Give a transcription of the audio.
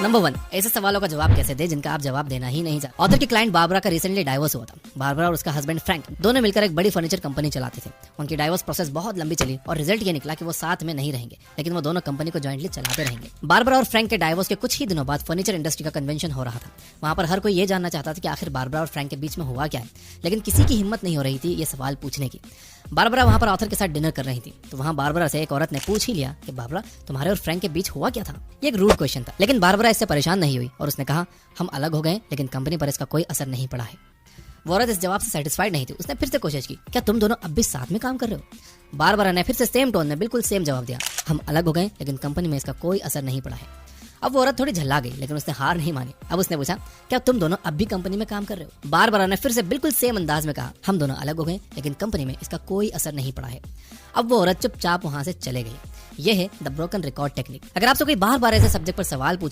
Number 1, ऐसे सवालों का जवाब कैसे दे जिनका आप जवाब देना ही नहीं चाहते। ऑथर की क्लाइंट बारबरा का रिसेंटली डाइवोर्स हुआ था। बारबरा और उसका हस्बैंड फ्रैंक दोनों मिलकर एक बड़ी फर्नीचर कंपनी चलाते थे। उनकी डाइवोर्स प्रोसेस बहुत लंबी चली और रिजल्ट ये निकला कि वो साथ में नहीं रहेंगे, लेकिन वो दोनों कंपनी को जॉइंटली चलाते रहेंगे। बारबरा और फ्रैंक के डाइवोर्स के कुछ ही दिनों बाद फर्नीचर इंडस्ट्री का कन्वेंशन हो रहा था। वहां पर हर कोई ये जानना चाहता था कि आखिर बारबरा और फ्रैंक के बीच में हुआ क्या है, लेकिन किसी की हिम्मत नहीं हो रही थी ये सवाल पूछने की। बारबरा वहां पर ऑथर के साथ डिनर कर रही थी, तो वहां बारबरा से एक औरत ने पूछ ही लिया कि बारबरा, तुम्हारे और फ्रैंक के बीच हुआ क्या था। ये एक रूड क्वेश्चन था, लेकिन बारबरा इससे परेशान नहीं हुई और उसने कहा, हम अलग हो गए, लेकिन कंपनी पर इसका कोई असर नहीं पड़ा है। वो औरत इस जवाब से सेटिस्फाइड नहीं थी। उसने फिर से कोशिश की, क्या तुम दोनों अब भी साथ में काम कर रहे हो? बारबरा ने फिर से सेम टोन में बिल्कुल सेम जवाब दिया, हम अलग हो गए, लेकिन कंपनी में इसका कोई असर नहीं पड़ा है। अब वो औरत थोड़ी झल्ला गई, लेकिन उसने हार नहीं मानी। अब उसने पूछा, क्या तुम दोनों अब भी कंपनी में काम कर रहे हो? बारबरा ने फिर से बिल्कुल सेम अंदाज में कहा, हम दोनों अलग हो गए, लेकिन कंपनी में इसका कोई असर नहीं पड़ा है। अब वो औरत चुपचाप वहां से चले गई। यह है द ब्रोकन रिकॉर्ड टेक्निक। अगर आपसे कोई बार बार ऐसे सब्जेक्ट पर सवाल पूछे